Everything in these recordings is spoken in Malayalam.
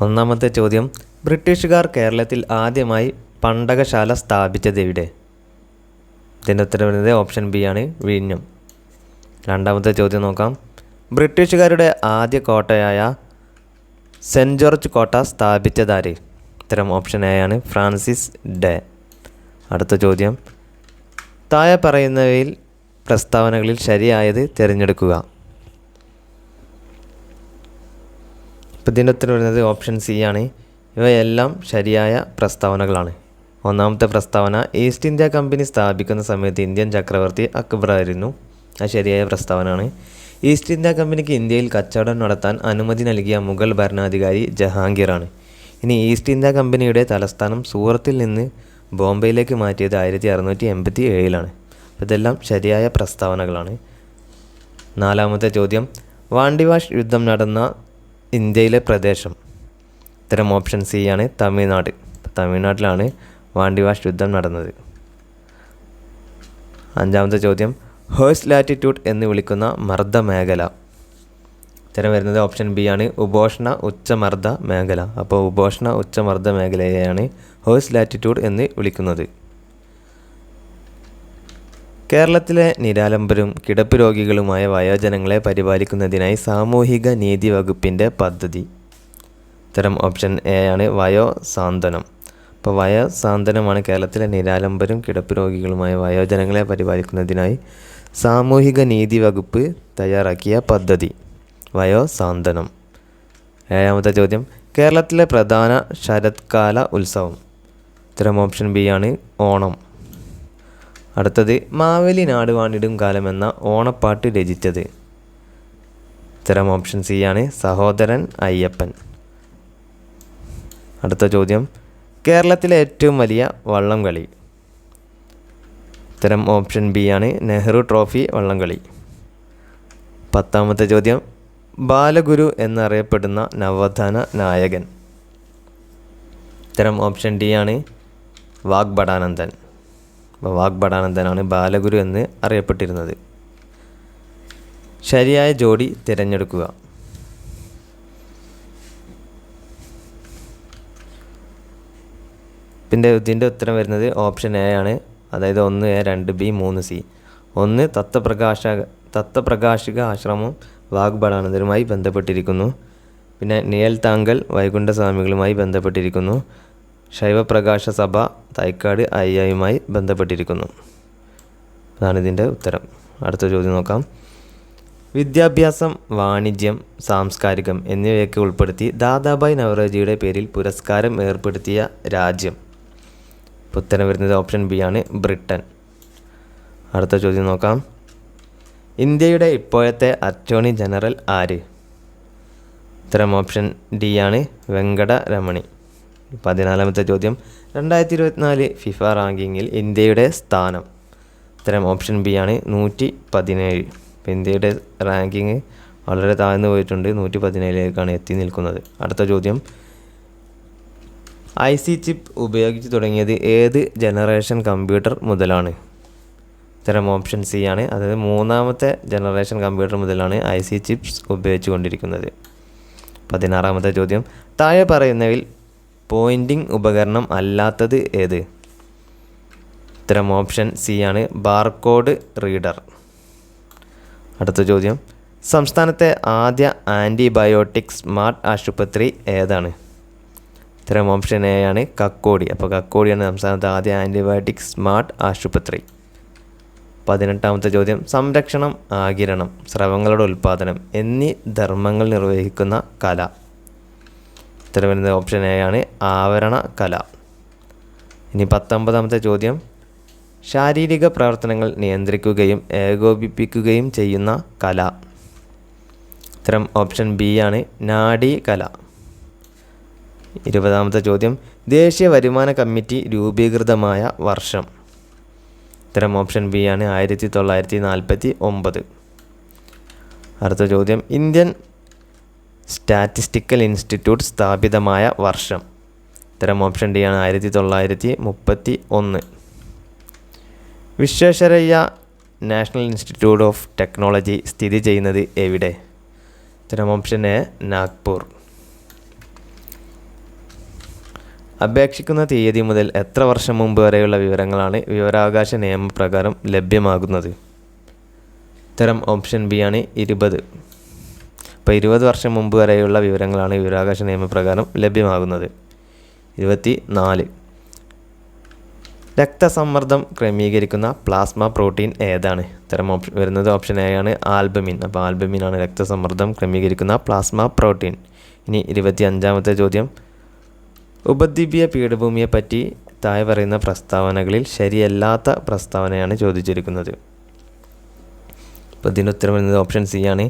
ഒന്നാമത്തെ ചോദ്യം, ബ്രിട്ടീഷുകാർ കേരളത്തിൽ ആദ്യമായി പണ്ടകശാല സ്ഥാപിച്ചത് എവിടെ? ഇതിൻ്റെ ഉത്തരം വരുന്നത് ഓപ്ഷൻ ബി ആണ്, വിഴിഞ്ഞം. രണ്ടാമത്തെ ചോദ്യം നോക്കാം. ബ്രിട്ടീഷുകാരുടെ ആദ്യ കോട്ടയായ സെൻറ്റ് ജോർജ് കോട്ട സ്ഥാപിച്ചതാര്? ഉത്തരം ഓപ്ഷൻ എ ആണ്, ഫ്രാൻസിസ് ഡേ. അടുത്ത ചോദ്യം, താഴെ പറയുന്നവയിൽ പ്രസ്താവനകളിൽ ശരിയായത് തിരഞ്ഞെടുക്കുക. ഇപ്പോൾ ഇതിൻ്റെ ഉത്തരം വരുന്നത് ഓപ്ഷൻ സി ആണ്. ഇവയെല്ലാം ശരിയായ പ്രസ്താവനകളാണ്. ഒന്നാമത്തെ പ്രസ്താവന, ഈസ്റ്റ് ഇന്ത്യ കമ്പനി സ്ഥാപിക്കുന്ന സമയത്ത് ഇന്ത്യൻ ചക്രവർത്തി അക്ബർ ആയിരുന്നു. അത് ശരിയായ പ്രസ്താവനയാണ്. ഈസ്റ്റ് ഇന്ത്യ കമ്പനിക്ക് ഇന്ത്യയിൽ കച്ചവടം നടത്താൻ അനുമതി നൽകിയ മുഗൾ ഭരണാധികാരി ജഹാംഗീറാണ്. ഇനി ഈസ്റ്റ് ഇന്ത്യ കമ്പനിയുടെ തലസ്ഥാനം സൂറത്തിൽ നിന്ന് ബോംബെയിലേക്ക് മാറ്റിയത് 1687 അപ്പോൾ ഇതെല്ലാം ശരിയായ പ്രസ്താവനകളാണ്. നാലാമത്തെ ചോദ്യം, വാണ്ടിവാഷ് യുദ്ധം നടന്ന ഇന്ത്യയിലെ പ്രദേശം? ഇത്തരം ഓപ്ഷൻ സി ആണ്, തമിഴ്നാട്. തമിഴ്നാട്ടിലാണ് വാണ്ടിവാഷ് യുദ്ധം നടന്നത്. അഞ്ചാമത്തെ ചോദ്യം, ഹേഴ്സ് ലാറ്റിറ്റ്യൂഡ് എന്ന് വിളിക്കുന്ന മർദ്ദ മേഖല? ഇത്തരം വരുന്നത് ഓപ്ഷൻ ബി ആണ്, ഉപോഷ്ണ ഉച്ചമർദ്ദ മേഖല. അപ്പോൾ ഉപോഷ്ണ ഉച്ചമർദ്ദ മേഖലയെയാണ് ഹേഴ്സ് ലാറ്റിറ്റ്യൂഡ് എന്ന് വിളിക്കുന്നത്. കേരളത്തിലെ നിരാലംബരും കിടപ്പ് രോഗികളുമായ വയോജനങ്ങളെ പരിപാലിക്കുന്നതിനായി സാമൂഹിക നീതി വകുപ്പിൻ്റെ പദ്ധതി? ഇത്തരം ഓപ്ഷൻ എ ആണ്, വയോസാന്ത്വനം. അപ്പോൾ വയോസാന്ത്വനമാണ് കേരളത്തിലെ നിരാലംബരും കിടപ്പ് രോഗികളുമായ വയോജനങ്ങളെ പരിപാലിക്കുന്നതിനായി സാമൂഹിക നീതി വകുപ്പ് തയ്യാറാക്കിയ പദ്ധതി, വയോസാന്ത്വനം. ഏഴാമത്തെ ചോദ്യം, കേരളത്തിലെ പ്രധാന ശരത്കാല ഉത്സവം? ഇത്തരം ഓപ്ഷൻ ബി ആണ്, ഓണം. അടുത്തത്, മാവേലി നാട് വാണിടും കാലം എന്ന ഓണപ്പാട്ട് രചിച്ചത്? ഇത്തരം ഓപ്ഷൻ സി ആണ്, സഹോദരൻ അയ്യപ്പൻ. അടുത്ത ചോദ്യം, കേരളത്തിലെ ഏറ്റവും വലിയ വള്ളംകളി? ഇത്തരം ഓപ്ഷൻ ബി ആണ്, നെഹ്റു ട്രോഫി വള്ളംകളി. പത്താമത്തെ ചോദ്യം, ബാലഗുരു എന്നറിയപ്പെടുന്ന നവോത്ഥാന നായകൻ? ഇത്തരം ഓപ്ഷൻ ഡി ആണ്, വാഗ്ഭടാനന്ദൻ. അപ്പോൾ വാഗ്ഭടാനന്ദനാണ് ബാലഗുരു എന്ന് അറിയപ്പെട്ടിരുന്നത്. ശരിയായ ജോഡി തിരഞ്ഞെടുക്കുക. പിന്നെ ഇതിൻ്റെ ഉത്തരം വരുന്നത് ഓപ്ഷൻ എ ആണ്, അതായത് 1A 2B 3C. 1 തത്വപ്രകാശിക ആശ്രമം വാഗ്ഭടാനന്ദരുമായി ബന്ധപ്പെട്ടിരിക്കുന്നു. പിന്നെ നിഴൽ താങ്കൽ വൈകുണ്ഠസ്വാമികളുമായി ബന്ധപ്പെട്ടിരിക്കുന്നു. ശൈവപ്രകാശ സഭ തൈക്കാട് അയ്യയുമായി ബന്ധപ്പെട്ടിരിക്കുന്നു. അതാണ് ഇതിൻ്റെ ഉത്തരം. അടുത്ത ചോദ്യം നോക്കാം. വിദ്യാഭ്യാസം, വാണിജ്യം, സാംസ്കാരികം എന്നിവയൊക്കെ ഉൾപ്പെടുത്തി ദാദാഭായ് നവറോജിയുടെ പേരിൽ പുരസ്കാരം ഏർപ്പെടുത്തിയ രാജ്യം? ഉത്തരം വരുന്നത് ഓപ്ഷൻ ബി ആണ്, ബ്രിട്ടൻ. അടുത്ത ചോദ്യം നോക്കാം. ഇന്ത്യയുടെ ഇപ്പോഴത്തെ അറ്റോർണി ജനറൽ ആര്? ഉത്തരം ഓപ്ഷൻ ഡി ആണ്, വെങ്കടരമണി. 14ാമത്തെ ചോദ്യം, 2024 ഫിഫ റാങ്കിങ്ങിൽ ഇന്ത്യയുടെ സ്ഥാനം? ഉത്തരം ഓപ്ഷൻ ബി ആണ്, 117. ഇപ്പോൾ ഇന്ത്യയുടെ റാങ്കിങ് വളരെ താഴ്ന്നു പോയിട്ടുണ്ട്, 117ലേക്കാണ് എത്തി നിൽക്കുന്നത്. അടുത്ത ചോദ്യം, IC ചിപ്പ് ഉപയോഗിച്ച് തുടങ്ങിയത് ഏത് ജനറേഷൻ കമ്പ്യൂട്ടർ മുതലാണ്? ഇത്തരം ഓപ്ഷൻ സി ആണ്, അതായത് 3ാമത്തെ ജനറേഷൻ കമ്പ്യൂട്ടർ മുതലാണ് IC ചിപ്സ് ഉപയോഗിച്ചു കൊണ്ടിരിക്കുന്നത്. 16ാമത്തെ ചോദ്യം, താഴെ പറയുന്നവയിൽ പോയിൻറ്റിംഗ് ഉപകരണം അല്ലാത്തത് ഏത്? ഇത്തരം ഓപ്ഷൻ സി ആണ്, ബാർകോഡ് റീഡർ. അടുത്ത ചോദ്യം, സംസ്ഥാനത്തെ ആദ്യ ആൻറ്റിബയോട്ടിക് സ്മാർട്ട് ആശുപത്രി ഏതാണ്? ഇത്തരം ഓപ്ഷൻ എ ആണ്, കക്കോടി. അപ്പോൾ കക്കോടിയാണ് സംസ്ഥാനത്തെ ആദ്യ ആൻറ്റിബയോട്ടിക് സ്മാർട്ട് ആശുപത്രി. 18ാമത്തെ ചോദ്യം, സംരക്ഷണം, ആഗിരണം, സ്രവങ്ങളുടെ ഉൽപ്പാദനം എന്നീ ധർമ്മങ്ങൾ നിർവഹിക്കുന്ന കല? ഉത്തരം വരുന്നത് ഓപ്ഷൻ എ ആണ്, ആവരണ കല. ഇനി 19ാമത്തെ ചോദ്യം, ശാരീരിക പ്രവർത്തനങ്ങൾ നിയന്ത്രിക്കുകയും ഏകോപിപ്പിക്കുകയും ചെയ്യുന്ന കല? ഉത്തരം ഓപ്ഷൻ ബി ആണ്, നാഡീകല. 20ാമത്തെ ചോദ്യം, ദേശീയ വരുമാന കമ്മിറ്റി രൂപീകൃതമായ വർഷം? ഉത്തരം ഓപ്ഷൻ ബി ആണ്, 1949. അടുത്ത ചോദ്യം, ഇന്ത്യൻ സ്റ്റാറ്റിസ്റ്റിക്കൽ ഇൻസ്റ്റിറ്റ്യൂട്ട് സ്ഥാപിതമായ വർഷം? ഉത്തരം ഓപ്ഷൻ ഡി ആണ്, 1931. Visvesvaraya national institute of technology സ്ഥിതി ചെയ്യുന്നത് എവിടെ? ഉത്തരം ഓപ്ഷൻ എ, നാഗ്പൂർ. അപേക്ഷിക്കുന്ന തീയതി മുതൽ എത്ര വർഷം മുമ്പ് വരെയുള്ള വിവരങ്ങളാണ് വിവരാവകാശ നിയമപ്രകാരം ലഭ്യമാകുന്നത്? ഉത്തരം ഓപ്ഷൻ ബി ആണ് 20. അപ്പോൾ 20 വർഷം മുമ്പ് വരെയുള്ള വിവരങ്ങളാണ് വിവരാവകാശ നിയമപ്രകാരം ലഭ്യമാകുന്നത്. 24. രക്തസമ്മർദ്ദം ക്രമീകരിക്കുന്ന പ്ലാസ്മ പ്രോട്ടീൻ ഏതാണ്? ഉത്തരം വരുന്നത് ഓപ്ഷൻ എ ആണ് ആൽബമിൻ. അപ്പോൾ ആൽബമിനാണ് രക്തസമ്മർദ്ദം ക്രമീകരിക്കുന്ന പ്ലാസ്മ പ്രോട്ടീൻ. ഇനി 25ാമത്തെ ചോദ്യം, ഉപദ്വീപീയ പീഠഭൂമിയെപ്പറ്റി താഴെ പറയുന്ന പ്രസ്താവനകളിൽ ശരിയല്ലാത്ത പ്രസ്താവനയാണ് ചോദിച്ചിരിക്കുന്നത്. അപ്പോൾ ഇതിന് ഉത്തരം വരുന്നത് ഓപ്ഷൻ സി ആണ്.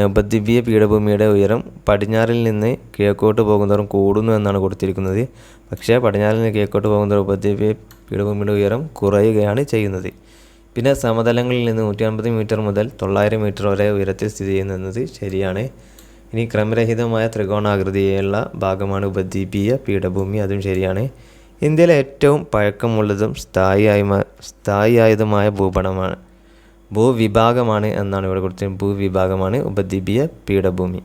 ഉപദ്വീപീയ പീഠഭൂമിയുടെ ഉയരം പടിഞ്ഞാറിൽ നിന്ന് കിഴക്കോട്ട് പോകുന്നതോറും കൂടുന്നു എന്നാണ് കൊടുത്തിരിക്കുന്നത്. പക്ഷേ പടിഞ്ഞാറിൽ നിന്ന് കിഴക്കോട്ട് പോകുന്നതോറും ഉപദ്വീപീയ പീഠഭൂമിയുടെ ഉയരം കുറയുകയാണ് ചെയ്യുന്നത്. പിന്നെ സമതലങ്ങളിൽ നിന്ന് 150 മീറ്റർ മുതൽ 900 മീറ്റർ വരെ ഉയരത്തിൽ സ്ഥിതി ചെയ്യുന്നത് ശരിയാണ്. ഇനി ക്രമരഹിതമായ ത്രികോണാകൃതിയുള്ള ഭാഗമാണ് ഉപദ്വീപീയ പീഠഭൂമി, അതും ശരിയാണ്. ഇന്ത്യയിലെ ഏറ്റവും പഴക്കമുള്ളതും സ്ഥായിയായതുമായ ഭൂവിഭാഗമാണ് എന്നാണ് ഇവിടെ കൊടുത്തത്. ഭൂവിഭാഗമാണ് ഉപദ്വീപീയ പീഠഭൂമി.